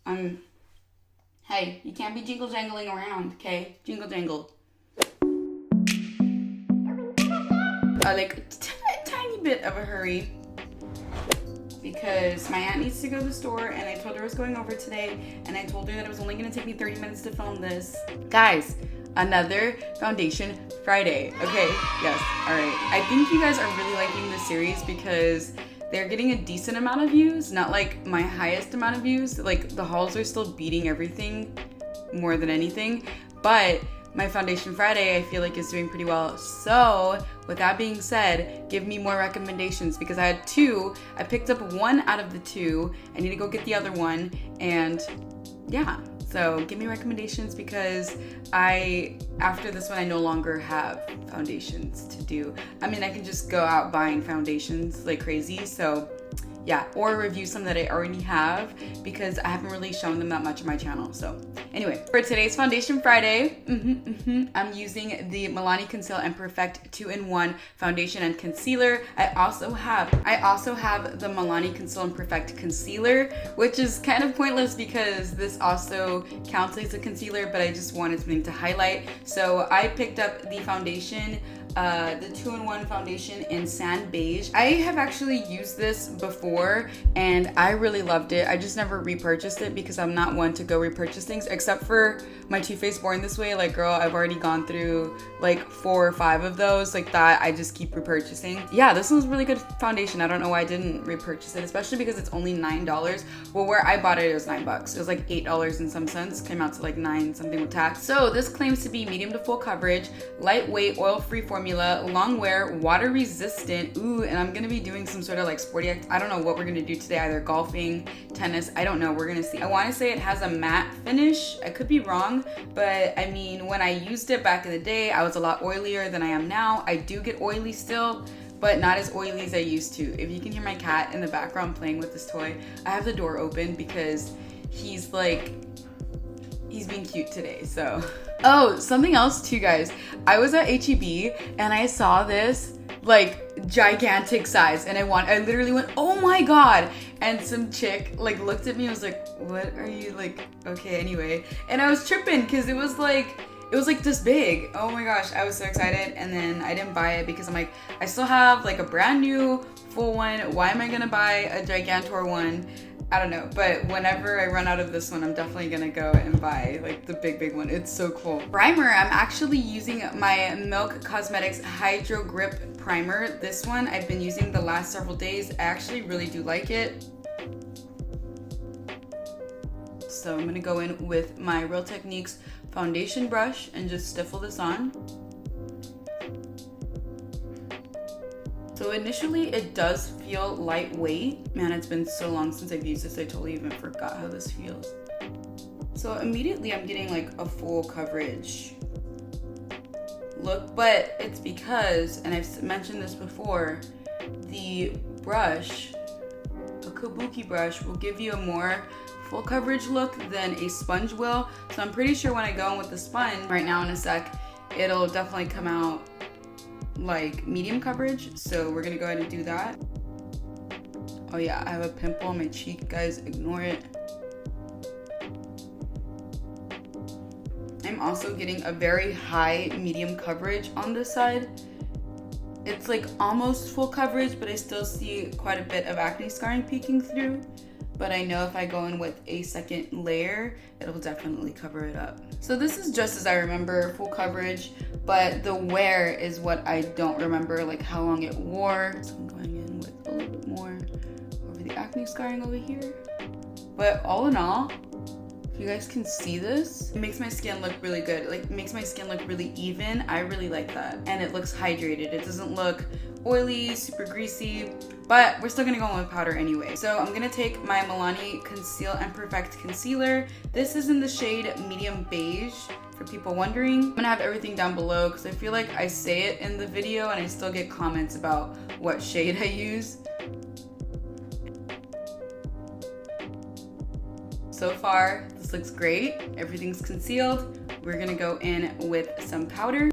Hey, you can't be jingle jangling around, okay? Jingle jangle. Like a tiny bit of a hurry because my aunt needs to go to the store and I told her I was going over today and I told her that it was only going to take me 30 minutes to film this. Guys, another Foundation Friday. Okay, yes, all right. I think you guys are really liking this series because they're getting a decent amount of views, not like my highest amount of views. Like the hauls are still beating everything more than anything, but my Foundation Friday I feel like is doing pretty well. So with that being said, give me more recommendations because I had two. I picked up one out of the two. I need to go get the other one, and yeah, so give me recommendations because after this one I no longer have foundations to do. I mean, I can just go out buying foundations like crazy, so yeah, or review some that I already have because I haven't really shown them that much on my channel. So anyway, for today's Foundation Friday, I'm using the Milani Conceal and Perfect 2-in-1 foundation and concealer. I also have the Milani Conceal and Perfect concealer, which is kind of pointless because this also counts as a concealer, but I just wanted something to highlight. So I picked up the foundation, the 2-in-1 foundation in Sand Beige. I have actually used this before and I really loved it. I just never repurchased it because I'm not one to go repurchase things except for my Too Faced Born This Way. Like, girl, I've already gone through like 4 or 5 of those. Like that, I just keep repurchasing. Yeah, this one's really good foundation. I don't know why I didn't repurchase it, especially because it's only $9. Well, where I bought it, it was $9. It was like $8 and some cents. Came out to like 9 something with tax. So this claims to be medium to full coverage, lightweight, oil-free formula, long wear, water resistant. Ooh, and I'm gonna be doing some sort of like sporty I don't know what we're gonna do today, either golfing, tennis, I don't know, we're gonna see. I wanna say it has a matte finish. I could be wrong, but I mean, when I used it back in the day, I was a lot oilier than I am now. I do get oily still, but not as oily as I used to. If you can hear my cat in the background playing with this toy, I have the door open because he's being cute today, so. Oh, something else too, guys. I was at HEB and I saw this like gigantic size and I literally went, oh my god, and some chick like looked at me and was like, what are you like, okay, anyway, and I was tripping because it was like this big. Oh my gosh, I was so excited, and then I didn't buy it because I'm like, I still have like a brand new full one. Why am I gonna buy a gigantor one? I don't know, but whenever I run out of this one, I'm definitely gonna go and buy like the big one. It's so cool. Primer, I'm actually using my Milk Cosmetics Hydro Grip Primer. This one I've been using the last several days. I actually really do like it. So I'm gonna go in with my Real Techniques foundation brush and just stiffle this on. So initially it does feel lightweight. Man, it's been so long since I've used this, I totally even forgot how this feels. So immediately I'm getting like a full coverage look, but it's because, and I've mentioned this before, the brush, a kabuki brush, will give you a more full coverage look than a sponge will. So I'm pretty sure when I go in with the sponge right now in a sec, it'll definitely come out like medium coverage. So we're gonna go ahead and do that. Oh yeah, I have a pimple on my cheek, guys, ignore it. I'm also getting a very high medium coverage on this side. It's like almost full coverage, but I still see quite a bit of acne scarring peeking through. But I know if I go in with a second layer, it'll definitely cover it up. So this is just as I remember, full coverage, but the wear is what I don't remember, like how long it wore. So I'm going in with a little bit more over the acne scarring over here. But all in all, if you guys can see this, it makes my skin look really good. Like, it makes my skin look really even. I really like that. And it looks hydrated. It doesn't look oily, super greasy, but we're still gonna go in with powder anyway. So I'm gonna take my Milani Conceal and Perfect Concealer. This is in the shade Medium Beige, for people wondering. I'm gonna have everything down below because I feel like I say it in the video and I still get comments about what shade I use. So far, this looks great. Everything's concealed. We're gonna go in with some powder.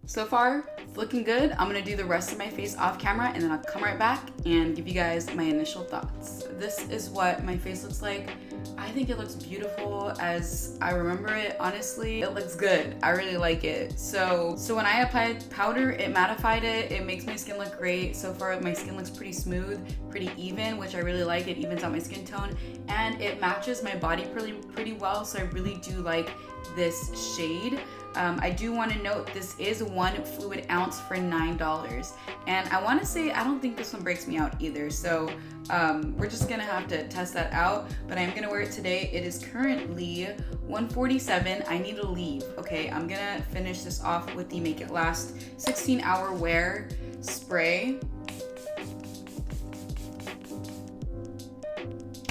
So so far, it's looking good. I'm gonna do the rest of my face off camera and then I'll come right back and give you guys my initial thoughts. This is what my face looks like. I think it looks beautiful as I remember it. Honestly, it looks good. I really like it. So when I applied powder, it mattified it. It makes my skin look great. So far, my skin looks pretty smooth, pretty even, which I really like. It evens out my skin tone and it matches my body pretty well. So I really do like this shade. I do want to note this is 1 fluid ounce for $9, and I want to say I don't think this one breaks me out either, so we're just gonna have to test that out, but I'm gonna wear it today. It is currently 1:47. I need to leave. Okay, I'm gonna finish this off with the Make It Last 16-hour wear spray.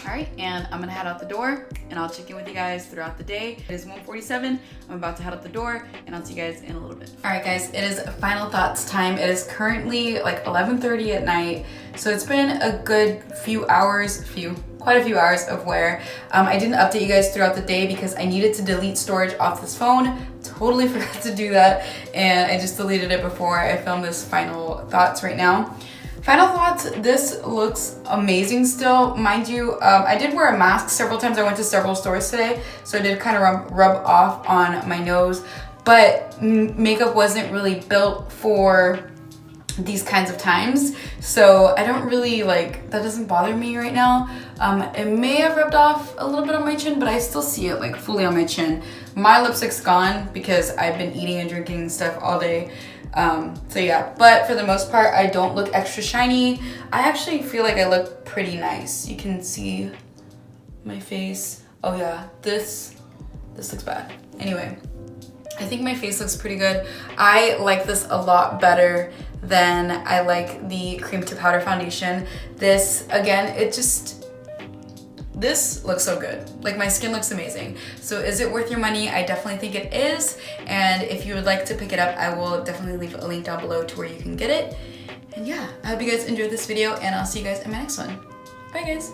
All right, and I'm gonna head out the door and I'll check in with you guys throughout the day. It is 1:47. I'm about to head out the door and I'll see you guys in a little bit. All right, guys, it is final thoughts time. It is currently like 11:30 at night. So it's been a good quite a few hours of wear. I didn't update you guys throughout the day because I needed to delete storage off this phone. Totally forgot to do that. And I just deleted it before I filmed this final thoughts right now. Final thoughts, this looks amazing still. Mind you, I did wear a mask several times. I went to several stores today, so I did kind of rub off on my nose, but makeup wasn't really built for these kinds of times. So I don't really that doesn't bother me right now. It may have rubbed off a little bit on my chin, but I still see it like fully on my chin. My lipstick's gone because I've been eating and drinking stuff all day. So yeah, but for the most part, I don't look extra shiny. I actually feel like I look pretty nice. You can see my face. Oh yeah, this looks bad. Anyway, I think my face looks pretty good. I like this a lot better than I like the cream to powder foundation. This, again, this looks so good. Like, my skin looks amazing. So is it worth your money? I definitely think it is. And if you would like to pick it up, I will definitely leave a link down below to where you can get it. And yeah, I hope you guys enjoyed this video and I'll see you guys in my next one. Bye guys.